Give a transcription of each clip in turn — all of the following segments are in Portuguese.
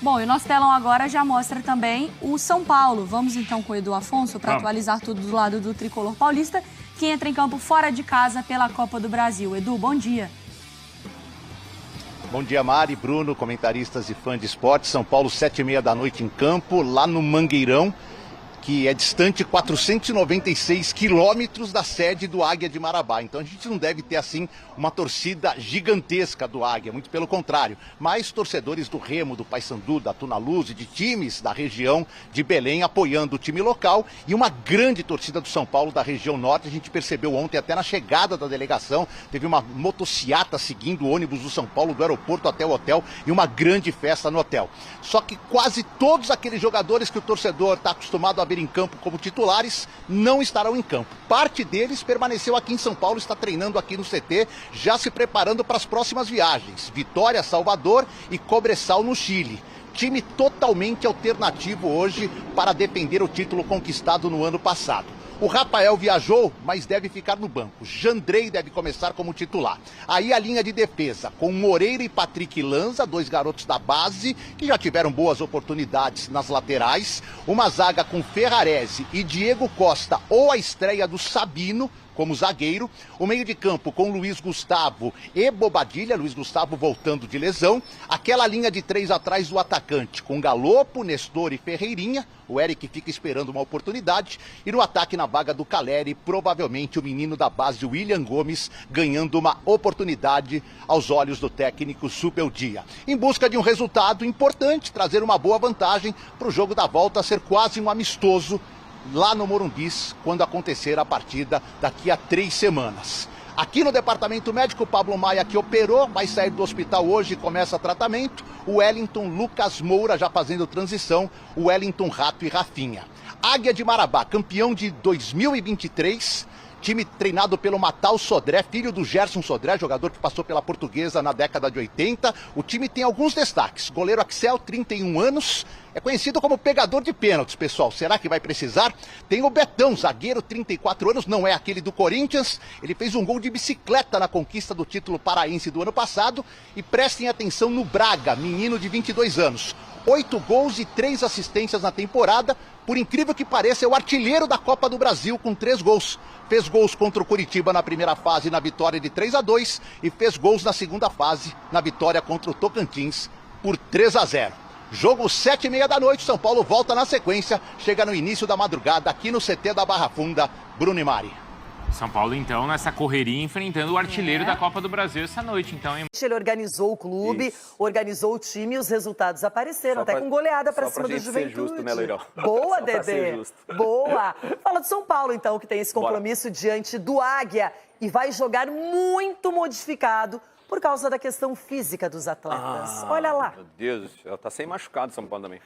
Bom, e o nosso telão agora já mostra também o São Paulo. Vamos então com o Edu Afonso para atualizar tudo do lado do tricolor paulista, que entra em campo fora de casa pela Copa do Brasil. Edu, bom dia. Bom dia, Mari, Bruno, comentaristas e fãs de esporte. São Paulo, 7h30 da noite em campo, lá no Mangueirão, que é distante 496 quilômetros da sede do Águia de Marabá. Então a gente não deve ter, assim, uma torcida gigantesca do Águia, muito pelo contrário. Mas torcedores do Remo, do Paysandu, da Tunaluz e de times da região de Belém apoiando o time local. E uma grande torcida do São Paulo, da região norte. A gente percebeu ontem, até na chegada da delegação, teve uma motociata seguindo o ônibus do São Paulo, do aeroporto até o hotel, e uma grande festa no hotel. Só que quase todos aqueles jogadores que o torcedor está acostumado a ver em campo como titulares, não estarão em campo. Parte deles permaneceu aqui em São Paulo, está treinando aqui no CT, já se preparando para as próximas viagens. Vitória, Salvador e Cobressal no Chile. Time totalmente alternativo hoje para defender o título conquistado no ano passado. O Rafael viajou, mas deve ficar no banco. Jandrei deve começar como titular. Aí a linha de defesa, com Moreira e Patrick Lanza, dois garotos da base, que já tiveram boas oportunidades nas laterais. Uma zaga com Ferrarese e Diego Costa, ou a estreia do Sabino como zagueiro. O meio de campo com Luiz Gustavo e Bobadilha, Luiz Gustavo voltando de lesão. Aquela linha de 3 atrás do atacante, com Galopo, Nestor e Ferreirinha. O Eric fica esperando uma oportunidade. E no ataque, na vaga do Caleri, provavelmente o menino da base, William Gomes, ganhando uma oportunidade aos olhos do técnico Subeldia. Em busca de um resultado importante, trazer uma boa vantagem para o jogo da volta ser quase um amistoso lá no Morumbis, quando acontecer a partida daqui a 3 semanas. Aqui no departamento médico, o Pablo Maia, que operou, vai sair do hospital hoje e começa tratamento. O Wellington, Lucas Moura já fazendo transição, o Wellington, Rato e Rafinha. Águia de Marabá, campeão de 2023, time treinado pelo Matal Sodré, filho do Gerson Sodré, jogador que passou pela Portuguesa na década de 80. O time tem alguns destaques. Goleiro Axel, 31 anos, é conhecido como pegador de pênaltis, pessoal. Será que vai precisar? Tem o Betão, zagueiro, 34 anos, não é aquele do Corinthians. Ele fez um gol de bicicleta na conquista do título paraense do ano passado. E prestem atenção no Braga, menino de 22 anos. 8 gols e 3 assistências na temporada. Por incrível que pareça, é o artilheiro da Copa do Brasil com 3 gols. Fez gols contra o Curitiba na primeira fase, na vitória de 3-2. E fez gols na segunda fase, na vitória contra o Tocantins, por 3-0. Jogo 7h30 da noite, São Paulo volta na sequência. Chega no início da madrugada, aqui no CT da Barra Funda. Bruno e Mari. São Paulo, então, nessa correria, enfrentando o artilheiro da Copa do Brasil essa noite, então, hein? Ele organizou o clube, organizou o time e os resultados apareceram, até com goleada pra cima do Juventude. Ser justo, né, Leirão? Boa, Dedê. Boa. Fala do São Paulo, então, que tem esse compromisso diante do Águia e vai jogar muito modificado por causa da questão física dos atletas. Olha lá. Meu Deus, ela tá sem machucado São Paulo também.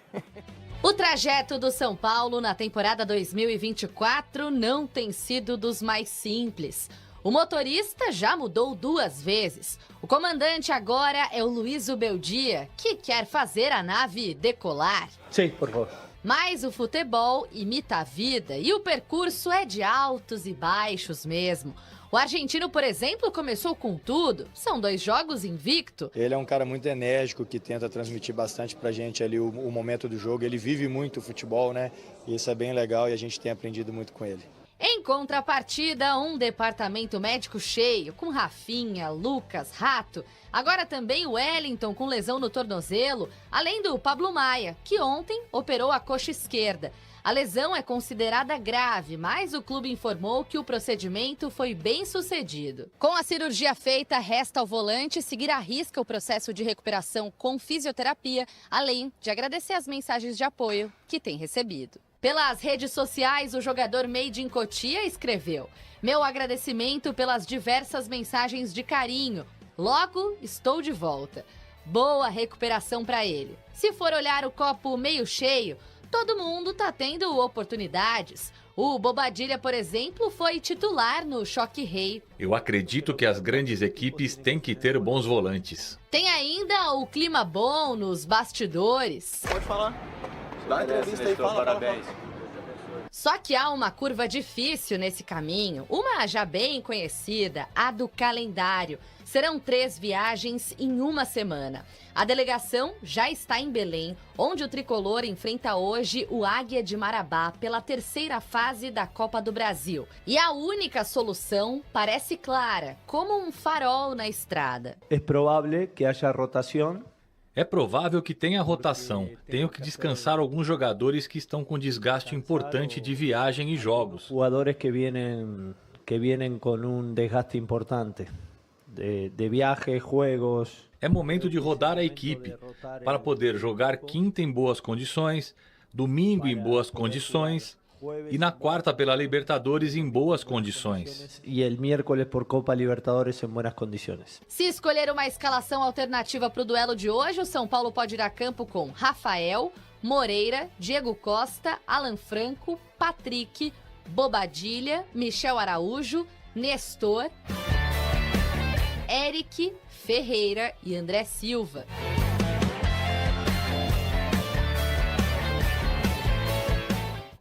O trajeto do São Paulo na temporada 2024 não tem sido dos mais simples. O motorista já mudou 2 vezes. O comandante agora é o Luiz Ubeldia, que quer fazer a nave decolar. Sim, por favor. Mas o futebol imita a vida e o percurso é de altos e baixos mesmo. O argentino, por exemplo, começou com tudo. São 2 jogos invicto. Ele é um cara muito enérgico, que tenta transmitir bastante pra gente ali o momento do jogo. Ele vive muito o futebol, né? E isso é bem legal e a gente tem aprendido muito com ele. Em contrapartida, um departamento médico cheio, com Rafinha, Lucas, Rato. Agora também o Wellington com lesão no tornozelo, além do Pablo Maia, que ontem operou a coxa esquerda. A lesão é considerada grave, mas o clube informou que o procedimento foi bem sucedido. Com a cirurgia feita, resta ao volante seguir à risca o processo de recuperação com fisioterapia, além de agradecer as mensagens de apoio que tem recebido. Pelas redes sociais, o jogador Made in Cotia escreveu: "Meu agradecimento pelas diversas mensagens de carinho. Logo estou de volta." Boa recuperação para ele. Se for olhar o copo meio cheio, todo mundo tá tendo oportunidades. O Bobadilha, por exemplo, foi titular no Choque Rei. Eu acredito que as grandes equipes têm que ter bons volantes. Tem ainda o clima bom nos bastidores. Pode falar. Dá entrevista aí, fala. Parabéns. Só que há uma curva difícil nesse caminho, uma já bem conhecida, a do calendário. Serão 3 viagens em uma semana. A delegação já está em Belém, onde o tricolor enfrenta hoje o Águia de Marabá pela 3ª fase da Copa do Brasil. E a única solução parece clara, como um farol na estrada. É provável que haja rotação. É provável que tenha rotação. Tenho que descansar alguns jogadores que estão com desgaste importante de viagem e jogos. Jogadores que vienen com desgaste importante de viajes, juegos. É momento de rodar a equipe para poder jogar quinta em boas condições, domingo em boas condições e na quarta pela Libertadores em boas condições. E o miércoles por Copa Libertadores em boas condições. Se escolher uma escalação alternativa para o duelo de hoje, o São Paulo pode ir a campo com Rafael, Moreira, Diego Costa, Alan Franco, Patrick, Bobadilha, Michel Araújo, Nestor, Eric, Ferreira e André Silva.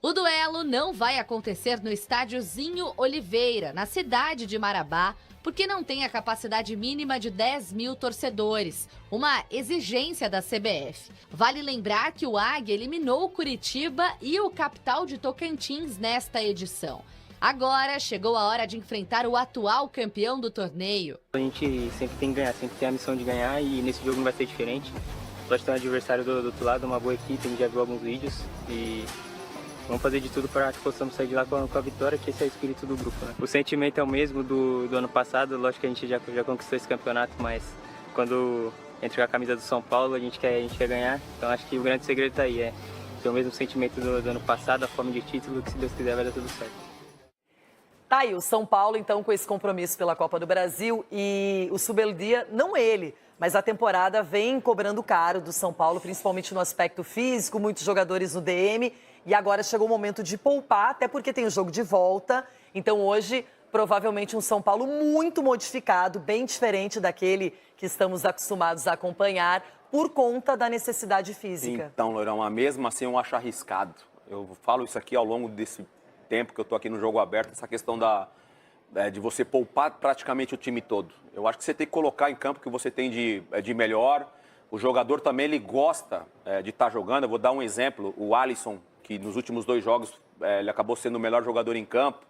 O duelo não vai acontecer no estádio Zinho Oliveira, na cidade de Marabá, porque não tem a capacidade mínima de 10 mil torcedores, uma exigência da CBF. Vale lembrar que o Águia eliminou o Curitiba e o Capital de Tocantins nesta edição. Agora chegou a hora de enfrentar o atual campeão do torneio. A gente sempre tem que ganhar, sempre tem a missão de ganhar e nesse jogo não vai ser diferente. Nós temos um adversário do outro lado, uma boa equipe, a gente já viu alguns vídeos e vamos fazer de tudo para que possamos sair de lá com a vitória, que esse é o espírito do grupo, né? O sentimento é o mesmo do ano passado, lógico que a gente já conquistou esse campeonato, mas quando entra com a camisa do São Paulo, a gente quer ganhar. Então acho que o grande segredo está aí, é ter o mesmo sentimento do ano passado, a fome de título, que se Deus quiser vai dar tudo certo. Tá aí o São Paulo, então, com esse compromisso pela Copa do Brasil e o Zubeldia, não ele, mas a temporada vem cobrando caro do São Paulo, principalmente no aspecto físico, muitos jogadores no DM e agora chegou o momento de poupar, até porque tem o jogo de volta. Então hoje, provavelmente um São Paulo muito modificado, bem diferente daquele que estamos acostumados a acompanhar por conta da necessidade física. Então, Lourão, mesmo assim eu acho arriscado. Eu falo isso aqui ao longo desse tempo que eu tô aqui no Jogo Aberto, essa questão de você poupar praticamente o time todo. Eu acho que você tem que colocar em campo o que você tem de melhor. O jogador também, ele gosta de estar jogando. Eu vou dar um exemplo, o Alisson, que nos últimos 2 jogos ele acabou sendo o melhor jogador em campo.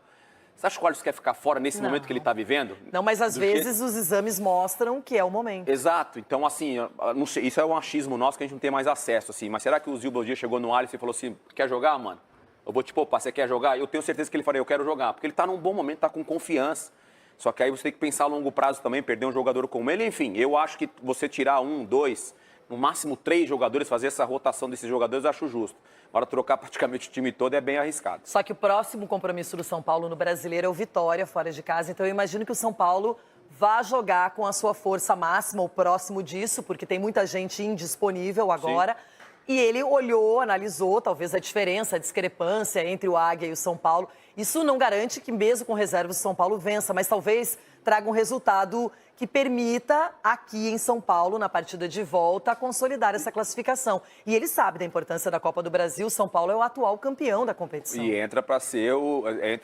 Você acha que o Alisson quer ficar fora nesse momento que ele está vivendo? Não, mas às vezes os exames mostram que é o momento. Exato. Então, assim, não sei, isso é um achismo nosso que a gente não tem mais acesso, assim. Mas será que o Zubeldia chegou no Alisson e falou assim, quer jogar, mano? Eu vou te poupar, você quer jogar? Eu tenho certeza que ele faria, eu quero jogar. Porque ele está num bom momento, está com confiança. Só que aí você tem que pensar a longo prazo também, perder um jogador como ele. Enfim, eu acho que você tirar 1, 2, no máximo 3 jogadores, fazer essa rotação desses jogadores, eu acho justo. Agora, trocar praticamente o time todo é bem arriscado. Só que o próximo compromisso do São Paulo no Brasileiro é o Vitória, fora de casa. Então eu imagino que o São Paulo vá jogar com a sua força máxima, ou próximo disso, porque tem muita gente indisponível agora. Sim. E ele olhou, analisou talvez a diferença, a discrepância entre o Águia e o São Paulo. Isso não garante que mesmo com reservas o São Paulo vença, mas talvez traga um resultado que permita aqui em São Paulo, na partida de volta, consolidar essa classificação. E ele sabe da importância da Copa do Brasil, o São Paulo é o atual campeão da competição. E entra para ser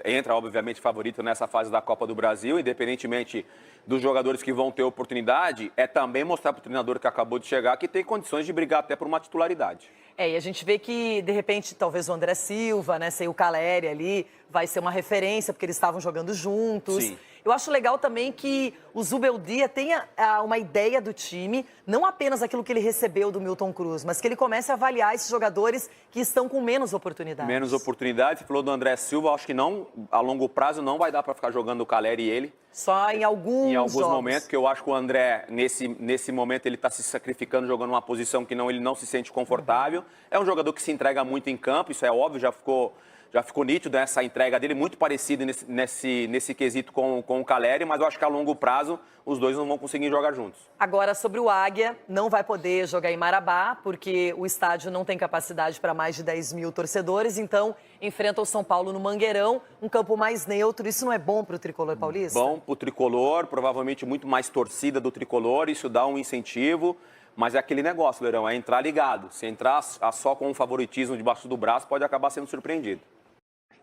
entra obviamente favorito nessa fase da Copa do Brasil, independentemente dos jogadores que vão ter oportunidade, é também mostrar para o treinador que acabou de chegar que tem condições de brigar até por uma titularidade. E a gente vê que, de repente, talvez o André Silva, né, sem o Caleri ali, vai ser uma referência, porque eles estavam jogando juntos. Sim. Eu acho legal também que o Zubeldia tenha uma ideia do time, não apenas aquilo que ele recebeu do Milton Cruz, mas que ele comece a avaliar esses jogadores que estão com menos oportunidades. Menos oportunidades. Você falou do André Silva, acho que não, a longo prazo não vai dar para ficar jogando o Caleri e ele. Só em alguns jogos. Momentos, que eu acho que o André, nesse momento, ele está se sacrificando, jogando uma posição que ele não se sente confortável. É um jogador que se entrega muito em campo, isso é óbvio, já ficou nítido essa entrega dele, muito parecido nesse quesito com o Caleri, mas eu acho que a longo prazo os dois não vão conseguir jogar juntos. Agora, sobre o Águia, não vai poder jogar em Marabá, porque o estádio não tem capacidade para mais de 10 mil torcedores, então enfrenta o São Paulo no Mangueirão, um campo mais neutro. Isso não é bom para o tricolor paulista? Bom para o tricolor, provavelmente muito mais torcida do tricolor, isso dá um incentivo. Mas é aquele negócio, Leirão, é entrar ligado. Se entrar só com um favoritismo debaixo do braço, pode acabar sendo surpreendido.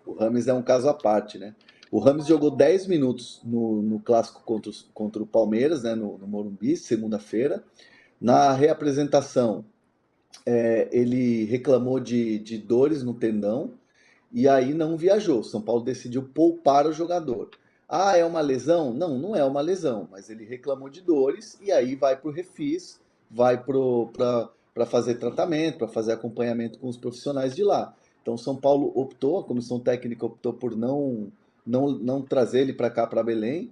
O Rames é um caso à parte, né? O Rames jogou 10 minutos no clássico contra o Palmeiras, né, no Morumbi, segunda-feira. Na reapresentação, ele reclamou de dores no tendão e aí não viajou. São Paulo decidiu poupar o jogador. Ah, é uma lesão? Não, não é uma lesão, mas ele reclamou de dores e aí vai para o refis, vai para fazer tratamento, para fazer acompanhamento com os profissionais de lá. Então, São Paulo optou, a comissão técnica optou por não trazer ele para cá, para Belém.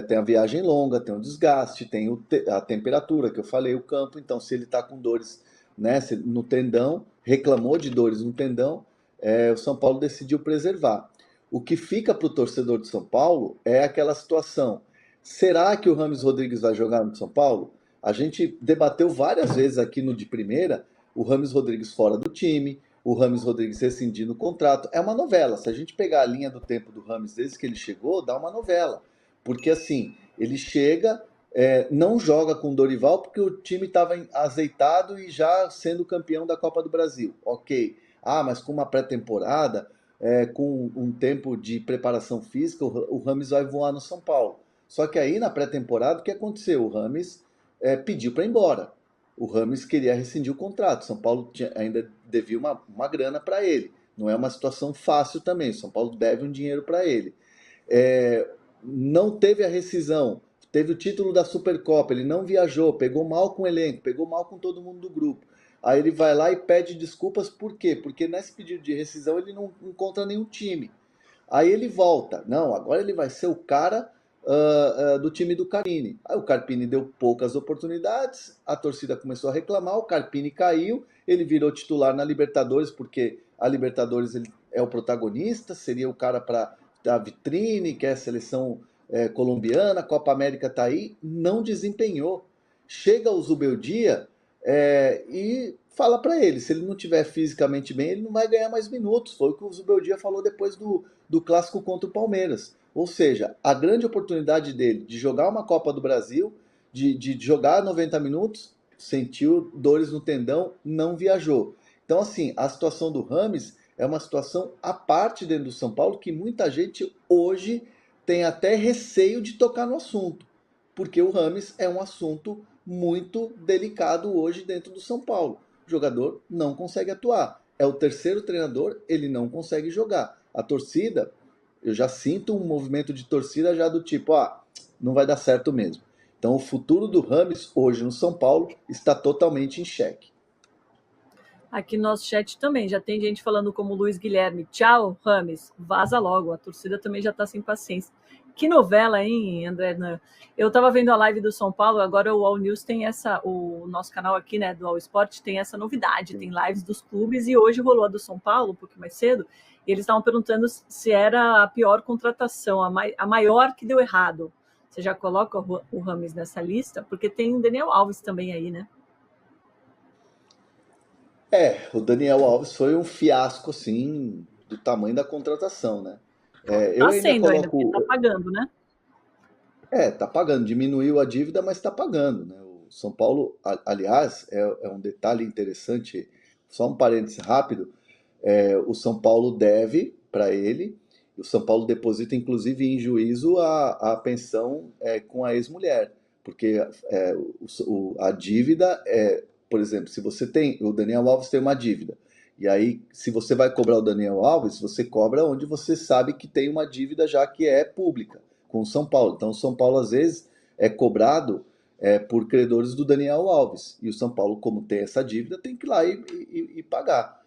Tem a viagem longa, tem o desgaste, tem a temperatura que eu falei, o campo. Então, se ele está com dores, né, no tendão, reclamou de dores no tendão, o São Paulo decidiu preservar. O que fica para o torcedor de São Paulo é aquela situação. Será que o Rames Rodrigues vai jogar no São Paulo? A gente debateu várias vezes aqui no De Primeira, o Rames Rodrigues fora do time, o Rames Rodrigues rescindindo o contrato. É uma novela. Se a gente pegar a linha do tempo do Rames desde que ele chegou, dá uma novela. Porque assim, ele chega, não joga com o Dorival porque o time estava azeitado e já sendo campeão da Copa do Brasil. Ok. Ah, mas com uma pré-temporada, com um tempo de preparação física, o Rames vai voar no São Paulo. Só que aí na pré-temporada, o que aconteceu? O Rames pediu para ir embora. O Rames queria rescindir o contrato. São Paulo ainda devia uma grana para ele. Não é uma situação fácil também. São Paulo deve um dinheiro para ele. Não teve a rescisão. Teve o título da Supercopa. Ele não viajou. Pegou mal com o elenco. Pegou mal com todo mundo do grupo. Aí ele vai lá e pede desculpas. Por quê? Porque nesse pedido de rescisão ele não encontra nenhum time. Aí ele volta. Não, agora ele vai ser o cara do time do Carpini. Aí o Carpini deu poucas oportunidades, a torcida começou a reclamar, o Carpini caiu, ele virou titular na Libertadores, porque a Libertadores ele é o protagonista, seria o cara para a vitrine, que é a seleção colombiana, a Copa América está aí, não desempenhou. Chega o Zubeldia e fala para ele, se ele não estiver fisicamente bem, ele não vai ganhar mais minutos. Foi o que o Zubeldia falou depois do clássico contra o Palmeiras. Ou seja, a grande oportunidade dele de jogar uma Copa do Brasil, de jogar 90 minutos, sentiu dores no tendão, não viajou. Então, assim, a situação do Rames é uma situação à parte dentro do São Paulo, que muita gente hoje tem até receio de tocar no assunto, porque o Rames é um assunto muito delicado hoje dentro do São Paulo. O jogador não consegue atuar. É o terceiro treinador, ele não consegue jogar. A torcida... Eu já sinto um movimento de torcida já do tipo, não vai dar certo mesmo. Então o futuro do Rames hoje no São Paulo está totalmente em xeque. Aqui no nosso chat também, já tem gente falando como Luiz Guilherme, tchau Rames, vaza logo, a torcida também já está sem paciência. Que novela, hein, André? Eu estava vendo a live do São Paulo, agora o All News tem o nosso canal aqui, né, do All Sport, tem essa novidade, tem lives dos clubes, e hoje rolou a do São Paulo, um pouquinho mais cedo, e eles estavam perguntando se era a pior contratação, a maior que deu errado. Você já coloca o Rames nessa lista? Porque tem o Daniel Alves também aí, né? O Daniel Alves foi um fiasco, assim, do tamanho da contratação, né? Tá sendo ainda, porque tá pagando, né? Tá pagando. Diminuiu a dívida, mas está pagando, né? O São Paulo, aliás, é um detalhe interessante, só um parêntese rápido, o São Paulo deve para ele, o São Paulo deposita inclusive em juízo a pensão com a ex-mulher, porque a dívida por exemplo, se você tem, o Daniel Alves tem uma dívida, e aí se você vai cobrar o Daniel Alves, você cobra onde você sabe que tem uma dívida já que é pública, com o São Paulo. Então o São Paulo às vezes é cobrado por credores do Daniel Alves, e o São Paulo, como tem essa dívida, tem que ir lá e pagar.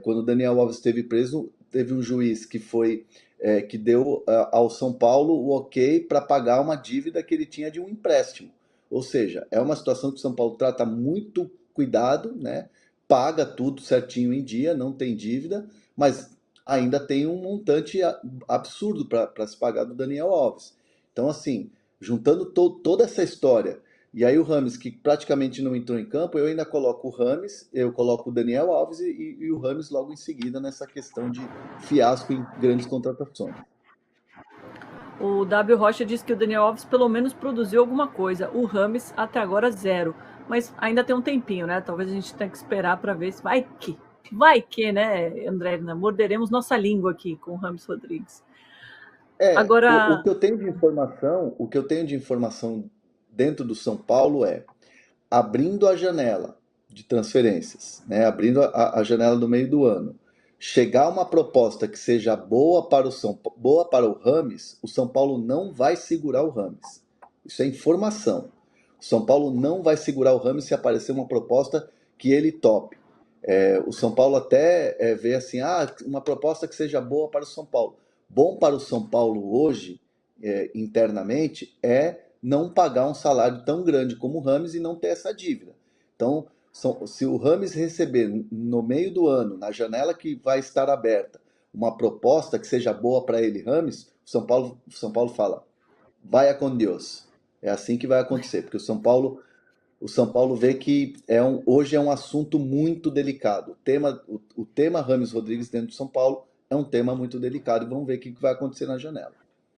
Quando o Daniel Alves esteve preso, teve um juiz que deu ao São Paulo o ok para pagar uma dívida que ele tinha de um empréstimo. Ou seja, é uma situação que o São Paulo trata muito cuidado, né? Paga tudo certinho em dia, não tem dívida, mas ainda tem um montante absurdo para se pagar do Daniel Alves. Então, assim, juntando toda essa história, e aí o Rames, que praticamente não entrou em campo, eu ainda coloco o Rames, eu coloco o Daniel Alves e o Rames logo em seguida nessa questão de fiasco em grandes contratações. O W. Rocha diz que o Daniel Alves pelo menos produziu alguma coisa. O Rames até agora 0. Mas ainda tem um tempinho, né? Talvez a gente tenha que esperar para ver se vai que, né, André? Morderemos nossa língua aqui com o Rames Rodrigues. Agora, o que eu tenho de informação dentro do São Paulo é abrindo a janela de transferências, né? Abrindo a janela do meio do ano, chegar uma proposta que seja boa para o Rames, o São Paulo não vai segurar o Rames. Isso é informação. O São Paulo não vai segurar o Rames se aparecer uma proposta que ele tope. O São Paulo até vê assim, uma proposta que seja boa para o São Paulo. Bom para o São Paulo hoje, internamente, é não pagar um salário tão grande como o Rames e não ter essa dívida. Então, se o Rames receber no meio do ano, na janela que vai estar aberta, uma proposta que seja boa para ele, Rames, o São Paulo fala, vai com Deus. É assim que vai acontecer, porque o São Paulo vê que hoje é um assunto muito delicado. O tema Rames Rodrigues dentro do São Paulo é um tema muito delicado e vamos ver o que vai acontecer na janela.